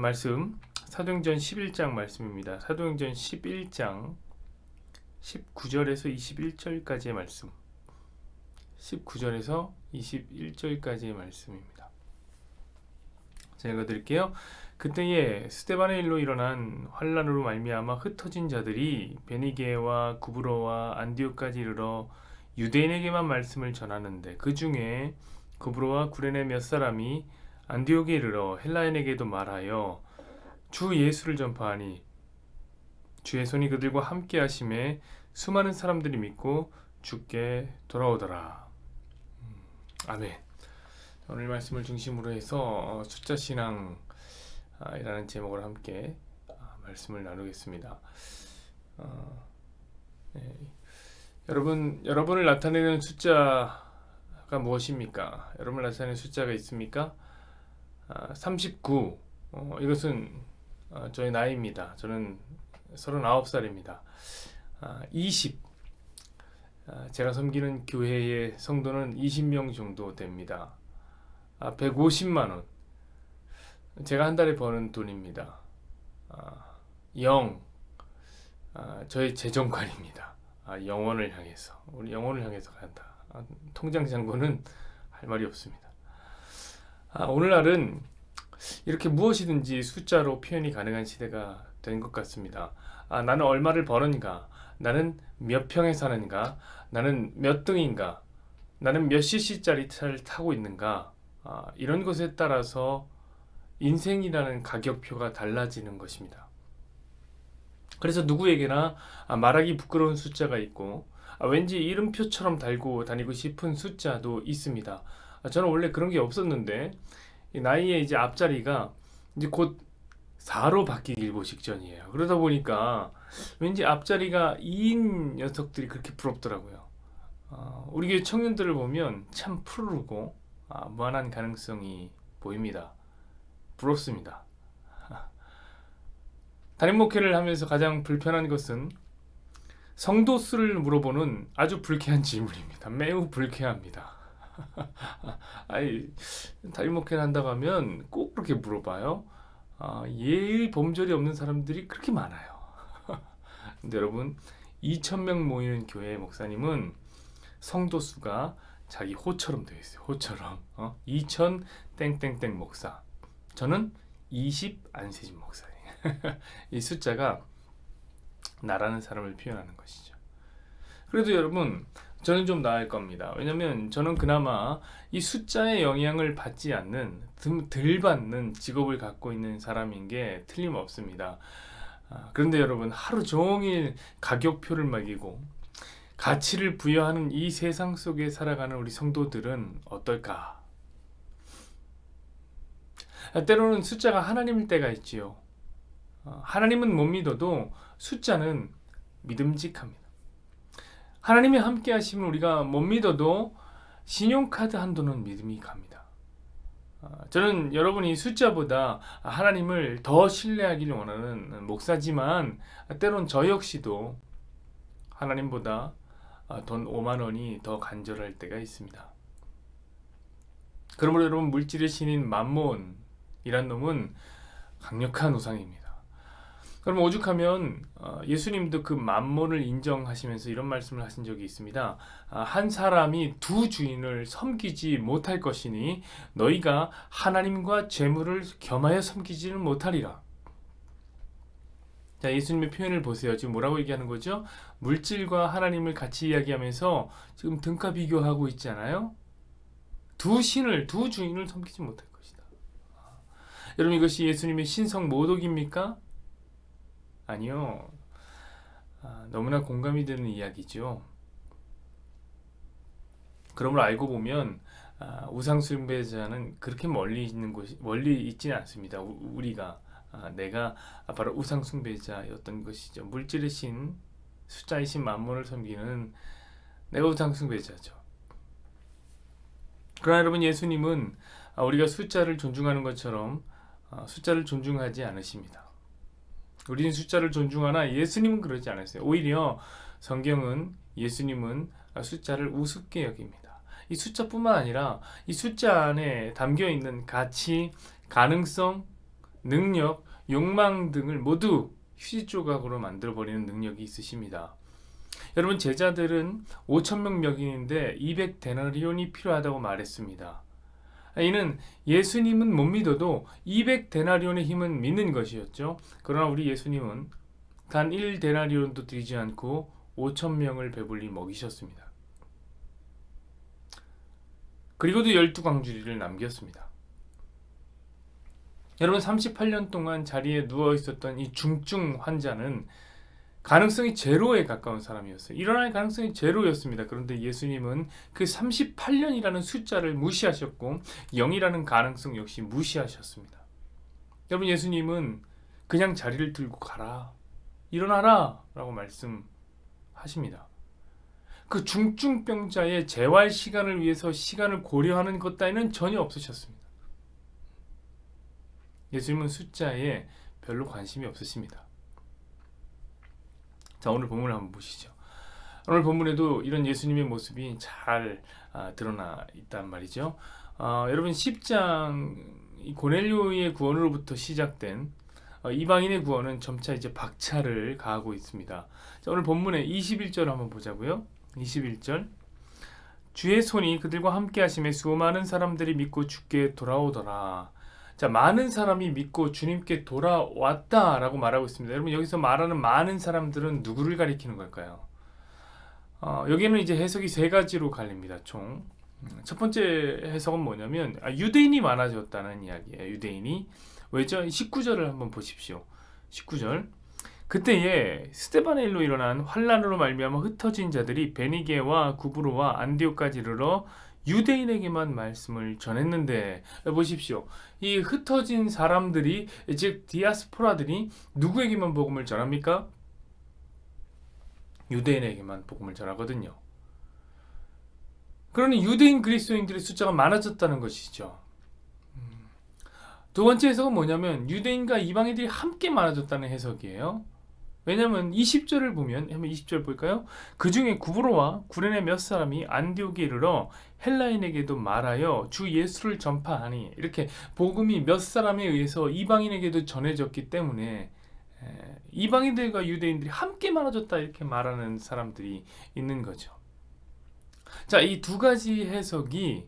말씀 사도행전 11장 말씀입니다. 사도행전 11장 19절에서 21절까지의 말씀. 19절에서 21절까지의 말씀입니다. 제가 읽어드릴게요. 그때에 스데반의 일로 일어난 환란으로 말미암아 흩어진 자들이 베니게와 구브로와 안디옥까지 이르러 유대인에게만 말씀을 전하는데, 그 중에 구브로와 구레네 몇 사람이 안디옥에 이르러 헬라인에게도 말하여 주 예수를 전파하니 주의 손이 그들과 함께 하심에 수많은 사람들이 믿고 주께 돌아오더라. 아멘. 오늘 말씀을 중심으로 해서 숫자 신앙 이라는 제목으로 함께 말씀을 나누겠습니다. 네. 여러분을 나타내는 숫자가 무엇입니까? 여러분을 나타내는 숫자가 있습니까? 39. 이것은 저의 나이입니다. 저는 39살입니다. 20. 제가 섬기는 교회의 성도는 20명 정도 됩니다. 150만 원. 제가 한 달에 버는 돈입니다. 0. 저의 재정관입니다. 영혼을 향해서. 우리 영혼을 향해서 간다. 통장 잔고는 할 말이 없습니다. 오늘날은 이렇게 무엇이든지 숫자로 표현이 가능한 시대가 된 것 같습니다. 나는 얼마를 버는가? 나는 몇 평에 사는가? 나는 몇 등인가? 나는 몇 cc짜리 차를 타고 있는가? 이런 것에 따라서 인생이라는 가격표가 달라지는 것입니다. 그래서 누구에게나 말하기 부끄러운 숫자가 있고, 왠지 이름표처럼 달고 다니고 싶은 숫자도 있습니다. 저는 원래 그런 게 없었는데 나이의 이제 앞자리가 이제 곧 4로 바뀌기 일보 직전이에요. 그러다 보니까 왠지 앞자리가 2인 녀석들이 그렇게 부럽더라고요. 우리 교회 청년들을 보면 참 푸르르고 무한한 가능성이 보입니다. 부럽습니다. 담임 목회를 하면서 가장 불편한 것은 성도 수를 물어보는 아주 불쾌한 질문입니다. 매우 불쾌합니다. 담임 목회를 한다고 하면 꼭 그렇게 물어봐요. 예의 범절이 없는 사람들이 그렇게 많아요. 근데 여러분, 2,000명 모이는 교회 목사님은 성도 수가 자기 호처럼 되어 있어요. 호처럼. 2,000 땡땡땡 목사. 저는 20 안세진 목사예요. 이 숫자가 나라는 사람을 표현하는 것이죠. 그래도 여러분, 저는 좀 나을 겁니다. 왜냐면 저는 그나마 이 숫자의 영향을 받지 않는, 덜 받는 직업을 갖고 있는 사람인 게 틀림없습니다. 그런데 여러분, 하루 종일 가격표를 매기고 가치를 부여하는 이 세상 속에 살아가는 우리 성도들은 어떨까? 때로는 숫자가 하나님일 때가 있지요. 하나님은 못 믿어도 숫자는 믿음직합니다. 하나님이 함께 하시면 우리가 못 믿어도 신용카드 한도는 믿음이 갑니다. 저는 여러분이 숫자보다 하나님을 더 신뢰하기를 원하는 목사지만, 때론 저 역시도 하나님보다 돈 5만 원이 더 간절할 때가 있습니다. 그러므로 여러분, 물질의 신인 맘몬이란 놈은 강력한 우상입니다. 그럼 오죽하면 예수님도 그 맘몬을 인정하시면서 이런 말씀을 하신 적이 있습니다. 한 사람이 두 주인을 섬기지 못할 것이니 너희가 하나님과 재물을 겸하여 섬기지는 못하리라. 자, 예수님의 표현을 보세요. 지금 뭐라고 얘기하는 거죠? 물질과 하나님을 같이 이야기하면서 지금 등가 비교하고 있잖아요. 두 주인을 섬기지 못할 것이다. 여러분, 이것이 예수님의 신성 모독입니까? 아니요. 너무나 공감이 되는 이야기죠. 그러므로 알고 보면 우상 숭배자는 그렇게 멀리 있지는 않습니다. 우리가 내가 바로 우상 숭배자였던 것이죠. 물질의 신, 숫자의 신 맘몬을 섬기는 내가 우상 숭배자죠. 그러나 여러분, 예수님은 우리가 숫자를 존중하는 것처럼 숫자를 존중하지 않으십니다. 우리는 숫자를 존중하나 예수님은 그러지 않았어요. 오히려 성경은 예수님은 숫자를 우습게 여깁니다. 이 숫자뿐만 아니라 이 숫자 안에 담겨있는 가치, 가능성, 능력, 욕망 등을 모두 휴지 조각으로 만들어버리는 능력이 있으십니다. 여러분, 제자들은 5,000명 명인인데 200데나리온이 필요하다고 말했습니다. 이는 예수님은 못 믿어도 200데나리온의 힘은 믿는 것이었죠. 그러나 우리 예수님은 단 1데나리온도 드리지 않고 5,000명을 배불리 먹이셨습니다. 그리고도 12광주리를 남겼습니다. 여러분, 38년 동안 자리에 누워 있었던 이 중증 환자는 가능성이 제로에 가까운 사람이었어요. 일어날 가능성이 제로였습니다. 그런데 예수님은 그 38년이라는 숫자를 무시하셨고 0이라는 가능성 역시 무시하셨습니다. 여러분, 예수님은 그냥 자리를 들고 가라, 일어나라 라고 말씀하십니다. 그 중증병자의 재활 시간을 위해서 시간을 고려하는 것 따위는 전혀 없으셨습니다. 예수님은 숫자에 별로 관심이 없으십니다. 자, 오늘 본문을 한번 보시죠. 오늘 본문에도 이런 예수님의 모습이 잘 드러나 있단 말이죠. 여러분, 10장 고넬료의 구원으로부터 시작된 이방인의 구원은 점차 이제 박차를 가하고 있습니다. 자, 오늘 본문의 21절 한번 보자고요. 21절, 주의 손이 그들과 함께 하심에 수많은 사람들이 믿고 주께 돌아오더라. 자, 많은 사람이 믿고 주님께 돌아왔다라고 말하고 있습니다. 여러분, 여기서 말하는 많은 사람들은 누구를 가리키는 걸까요? 여기는 이제 해석이 세 가지로 갈립니다. 총. 첫 번째 해석은 뭐냐면 유대인이 많아졌다는 이야기예요. 유대인이. 왜죠? 19절을 한번 보십시오. 19절. 그때에 스데반의 일로 일어난 환란으로 말미암아 흩어진 자들이 베니게와 구브로와 안디옥까지 이르러 유대인에게만 말씀을 전했는데, 보십시오. 이 흩어진 사람들이, 즉 디아스포라들이 누구에게만 복음을 전합니까? 유대인에게만 복음을 전하거든요. 그러니 유대인 그리스도인들의 숫자가 많아졌다는 것이죠. 두 번째 해석은 뭐냐면 유대인과 이방인들이 함께 많아졌다는 해석이에요. 왜냐하면 20절을 보면, 한번 20절 볼까요? 그 중에 구브로와 구레네 몇 사람이 안디옥에 이르러 헬라인에게도 말하여 주 예수를 전파하니, 이렇게 복음이 몇 사람에 의해서 이방인에게도 전해졌기 때문에 이방인들과 유대인들이 함께 많아졌다, 이렇게 말하는 사람들이 있는 거죠. 자, 이 두 가지 해석이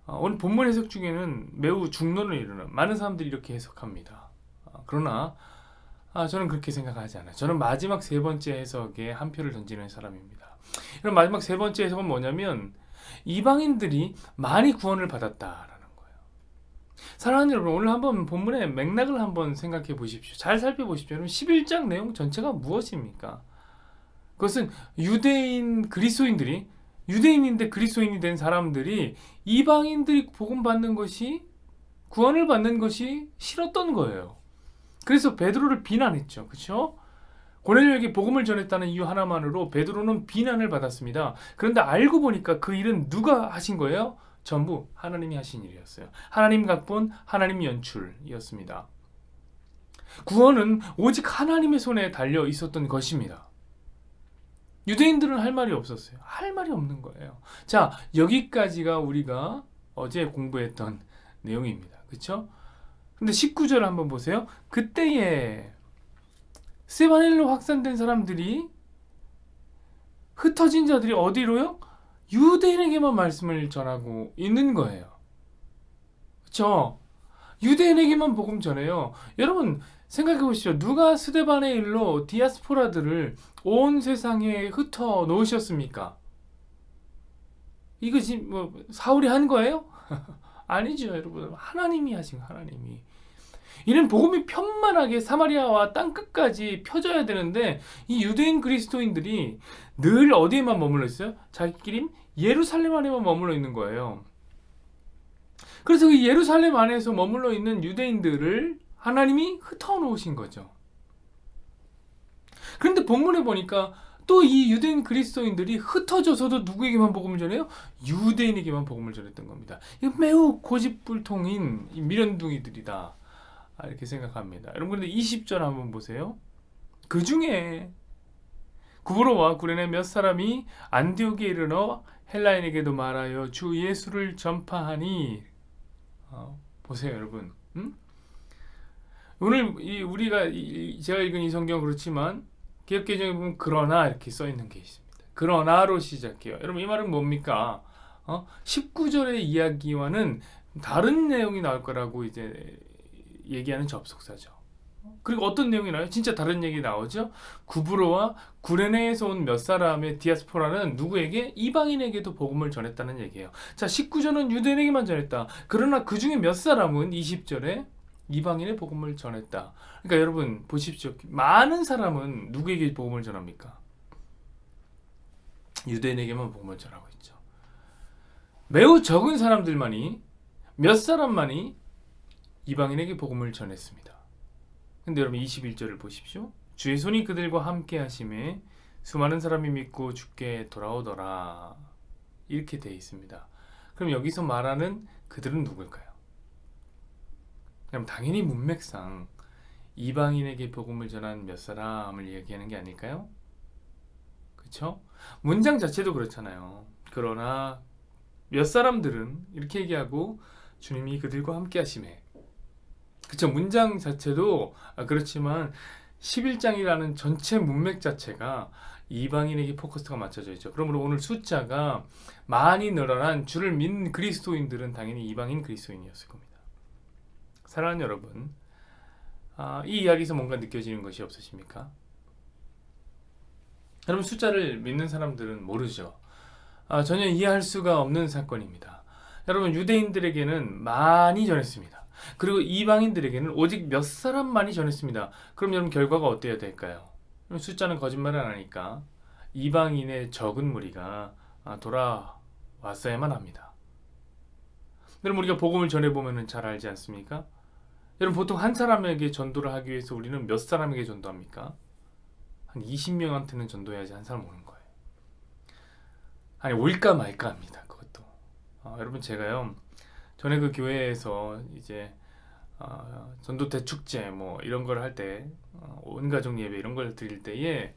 오늘 본문 해석 중에는 매우 중론을 이루는 많은 사람들이 이렇게 해석합니다. 그러나 저는 그렇게 생각하지 않아요. 저는 마지막 세 번째 해석에 한 표를 던지는 사람입니다. 그럼 마지막 세 번째 해석은 뭐냐면 이방인들이 많이 구원을 받았다라는 거예요. 사랑하는 여러분, 오늘 한번 본문의 맥락을 한번 생각해 보십시오. 잘 살펴보십시오. 여러분, 11장 내용 전체가 무엇입니까? 그것은 유대인 그리스도인들이, 유대인인데 그리스도인이 된 사람들이 이방인들이 복음 받는 것이, 구원을 받는 것이 싫었던 거예요. 그래서 베드로를 비난했죠. 그렇죠? 고넬료에게 복음을 전했다는 이유 하나만으로 베드로는 비난을 받았습니다. 그런데 알고 보니까 그 일은 누가 하신 거예요? 전부 하나님이 하신 일이었어요. 하나님 각본, 하나님 연출이었습니다. 구원은 오직 하나님의 손에 달려 있었던 것입니다. 유대인들은 할 말이 없었어요. 할 말이 없는 거예요. 자, 여기까지가 우리가 어제 공부했던 내용입니다. 그렇죠? 근데 19절 한번 보세요. 그때에 스데반일로 확산된 사람들이, 흩어진 자들이 어디로요? 유대인에게만 말씀을 전하고 있는 거예요. 그렇죠? 유대인에게만 복음 전해요. 여러분 생각해 보시죠. 누가 스데반의 일로 디아스포라들을 온 세상에 흩어 놓으셨습니까? 이것이 뭐 사울이 한 거예요? 아니죠, 여러분. 하나님이 하신 거예요. 하나님이. 이는 복음이 편만하게 사마리아와 땅끝까지 펴져야 되는데 이 유대인 그리스도인들이 늘 어디에만 머물러 있어요? 자기끼리 예루살렘 안에만 머물러 있는 거예요. 그래서 그 예루살렘 안에서 머물러 있는 유대인들을 하나님이 흩어 놓으신 거죠. 그런데 본문에 보니까 또 이 유대인 그리스도인들이 흩어져서도 누구에게만 복음을 전해요? 유대인에게만 복음을 전했던 겁니다. 이거 매우 고집불통인 미련둥이들이다, 이렇게 생각합니다. 여러분, 근데 20절 한번 보세요. 그 중에 구브로와 구레네 몇 사람이 안디옥에 이르러 헬라인에게도 말하여 주 예수를 전파하니. 보세요, 여러분. 오늘 제가 읽은 이 성경 그렇지만 개역개정에 보면 그러나 이렇게 써 있는 게 있습니다. 그러나로 시작해요. 여러분 이 말은 뭡니까? 19절의 이야기와는 다른 내용이 나올 거라고 이제 얘기하는 접속사죠. 그리고 어떤 내용이 나와요? 진짜 다른 얘기 나오죠? 구브로와 구레네에서 온 몇 사람의 디아스포라는 누구에게? 이방인에게도 복음을 전했다는 얘기예요. 자, 19절은 유대인에게만 전했다. 그러나 그 중에 몇 사람은 20절에 이방인의 복음을 전했다. 그러니까 여러분 보십시오. 많은 사람은 누구에게 복음을 전합니까? 유대인에게만 복음을 전하고 있죠. 매우 적은 사람들만이, 몇 사람만이 이방인에게 복음을 전했습니다. 근데 여러분 21절을 보십시오. 주의 손이 그들과 함께 하심에 수많은 사람이 믿고 주께 돌아오더라. 이렇게 되어 있습니다. 그럼 여기서 말하는 그들은 누굴까요? 그럼 당연히 문맥상 이방인에게 복음을 전한 몇 사람을 얘기하는 게 아닐까요? 그렇죠? 문장 자체도 그렇잖아요. 그러나 몇 사람들은 이렇게 얘기하고 주님이 그들과 함께 하심에, 그쵸? 문장 자체도 그렇지만 11장이라는 전체 문맥 자체가 이방인에게 포커스가 맞춰져 있죠. 그러므로 오늘 숫자가 많이 늘어난 주를 믿는 그리스도인들은 당연히 이방인 그리스도인이었을 겁니다. 사랑하는 여러분, 이 이야기에서 뭔가 느껴지는 것이 없으십니까? 여러분 숫자를 믿는 사람들은 모르죠. 전혀 이해할 수가 없는 사건입니다. 여러분 유대인들에게는 많이 전했습니다. 그리고 이방인들에게는 오직 몇 사람만이 전했습니다. 그럼 여러분 결과가 어때야 될까요? 숫자는 거짓말을 안 하니까 이방인의 적은 무리가 돌아왔어야만 합니다. 여러분 우리가 복음을 전해보면 잘 알지 않습니까? 여러분 보통 한 사람에게 전도를 하기 위해서 우리는 몇 사람에게 전도합니까? 한 20명한테는 전도해야지 한 사람 오는 거예요. 아니 올까 말까 합니다. 그것도. 여러분 제가요 전에 그 교회에서 이제 전도 대축제 뭐 이런 걸 할 때 온 가족 예배 이런 걸 드릴 때에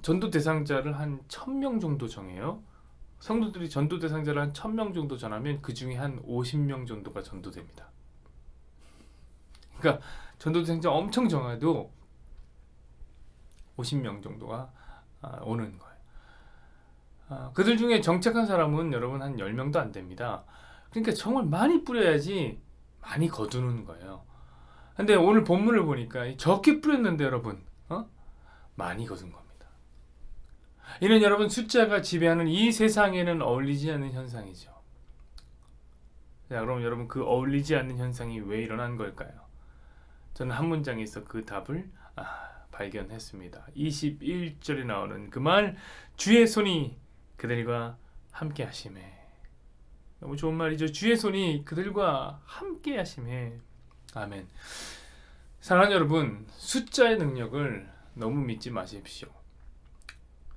전도 대상자를 한 1000명 정도 정해요. 성도들이 전도 대상자를 한 1000명 정도 전하면 그 중에 한 50명 정도가 전도됩니다. 그러니까 전도 대상자 엄청 정해도 50명 정도가 오는 거예요. 그들 중에 정착한 사람은 여러분 한 10명도 안 됩니다. 그러니까 정말 많이 뿌려야지 많이 거두는 거예요. 근데 오늘 본문을 보니까 적게 뿌렸는데 여러분 많이 거둔 겁니다. 이는 여러분 숫자가 지배하는 이 세상에는 어울리지 않는 현상이죠. 자, 그럼 여러분 그 어울리지 않는 현상이 왜 일어난 걸까요? 저는 한 문장에서 그 답을 발견했습니다. 21절에 나오는 그 말, 주의 손이 그들과 함께 하심에. 너무 좋은 말이죠. 주의 손이 그들과 함께 하심에. 아멘. 사랑하는 여러분, 숫자의 능력을 너무 믿지 마십시오.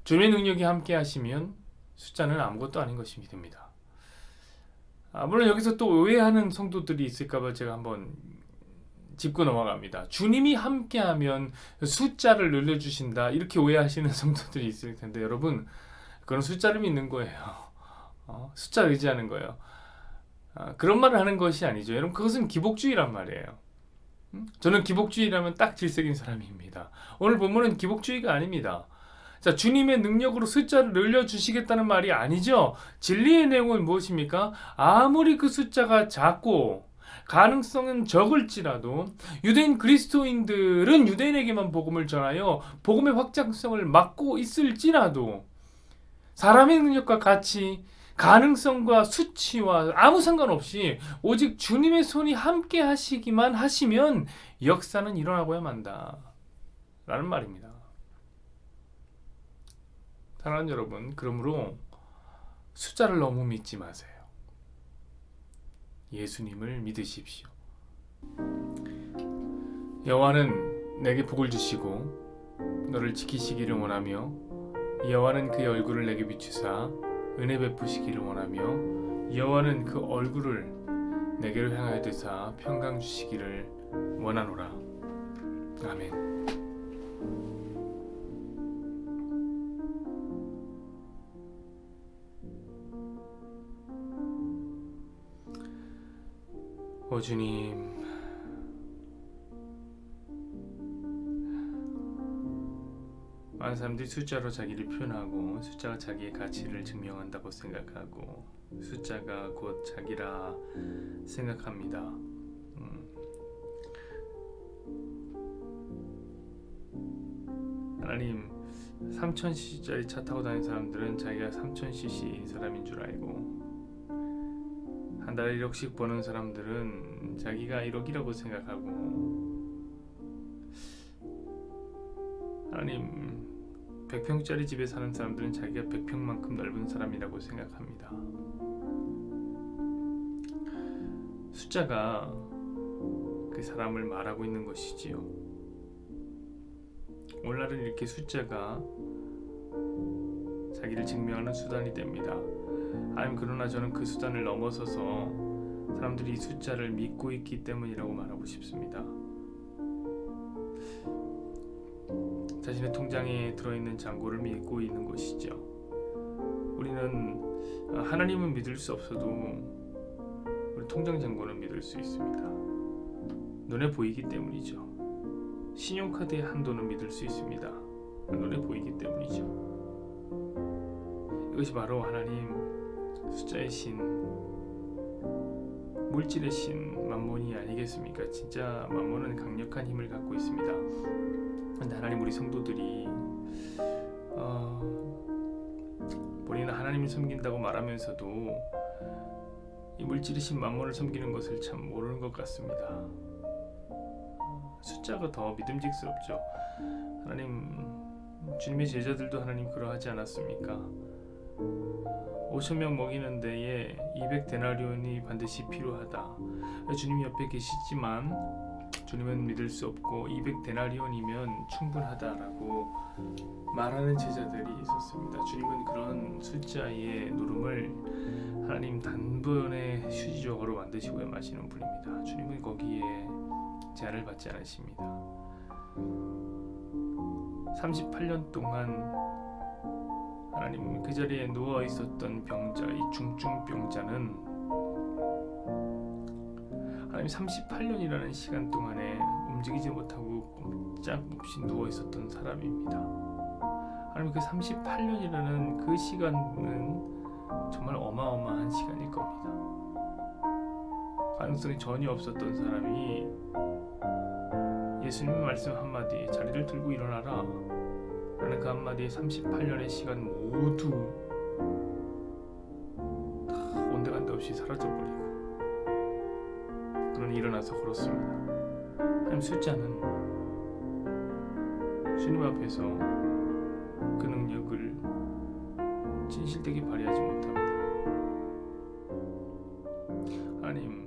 주님의 능력이 함께 하시면 숫자는 아무것도 아닌 것이 됩니다. 물론 여기서 또 오해하는 성도들이 있을까봐 제가 한번 짚고 넘어갑니다. 주님이 함께하면 숫자를 늘려주신다 이렇게 오해하시는 성도들이 있을 텐데 여러분 그건 숫자를 믿는 거예요. 숫자 의지하는 거예요. 그런 말을 하는 것이 아니죠. 여러분 그것은 기복주의란 말이에요. 저는 기복주의라면 딱 질색인 사람입니다. 오늘 본문은 기복주의가 아닙니다. 자, 주님의 능력으로 숫자를 늘려주시겠다는 말이 아니죠. 진리의 내용은 무엇입니까? 아무리 그 숫자가 작고 가능성은 적을지라도 유대인 그리스도인들은 유대인에게만 복음을 전하여 복음의 확장성을 막고 있을지라도 사람의 능력과 같이 가능성과 수치와 아무 상관없이 오직 주님의 손이 함께 하시기만 하시면 역사는 일어나고야 만다 라는 말입니다. 사랑하는 여러분, 그러므로 숫자를 너무 믿지 마세요. 예수님을 믿으십시오. 여호와는 내게 복을 주시고 너를 지키시기를 원하며 여호와는 그의 얼굴을 내게 비추사 은혜 베푸시기를 원하며 여호와는 그 얼굴을 내게로 향하여 드사 평강 주시기를 원하노라. 아멘. 오 주님, 많은 사람들이 숫자로 자기를 표현하고 숫자가 자기의 가치를 증명한다고 생각하고 숫자가 곧 자기라 생각합니다. 하나님 3000cc짜리 차 타고 다니는 사람들은 자기가 3000cc인 사람인 줄 알고 한 달에 1억씩 버는 사람들은 자기가 1억이라고 생각하고 하나님 100평짜리 집에 사는 사람들은 자기가 100평만큼 넓은 사람이라고 생각합니다. 숫자가 그 사람을 말하고 있는 것이지요. 오늘날은 이렇게 숫자가 자기를 증명하는 수단이 됩니다. 하나님 그러나 저는 그 수단을 넘어서서 사람들이 이 숫자를 믿고 있기 때문이라고 말하고 싶습니다. 자신의 통장에 들어있는 잔고를 믿고 있는 것이죠. 우리는 하나님은 믿을 수 없어도 우리 통장 잔고는 믿을 수 있습니다. 눈에 보이기 때문이죠. 신용카드의 한도는 믿을 수 있습니다. 눈에 보이기 때문이죠. 이것이 바로 하나님 숫자의 신, 물질의 신 맘몬이 아니겠습니까? 진짜 맘몬은 강력한 힘을 갖고 있습니다. 근데 하나님 우리 성도들이 본인은 하나님을 섬긴다고 말하면서도 이 물질의 신 맘몬을 섬기는 것을 참 모르는 것 같습니다. 숫자가 더 믿음직스럽죠. 하나님 주님의 제자들도 하나님 그러하지 않았습니까? 5,000명 먹이는 데에 200데나리온이 반드시 필요하다. 주님이 옆에 계시지만 주님은 믿을 수 없고 200데나리온이면 충분하다라고 말하는 제자들이 있었습니다. 주님은 그런 숫자의 노름을 하나님 단번에 휴지조각으로 만드시고 마시는 분입니다. 주님은 거기에 제한을 받지 않으십니다. 38년 동안 하나님 그 자리에 누워 있었던 병자, 이 중증병자는 하나님 38년이라는 시간 동안에 움직이지 못하고 꼼짝없이 누워 있었던 사람입니다. 하나님 그 38년이라는 그 시간은 정말 어마어마한 시간일 겁니다. 가능성이 전혀 없었던 사람이 예수님의 말씀 한마디, 자리를 들고 일어나라 라는 그 한마디에 38년의 시간 모두 다 온데간데 없이 사라져버리고 그는 일어나서 걸었습니다. 하나님 숫자는 주님 앞에서 그 능력을 진실되게 발휘하지 못합니다. 하나님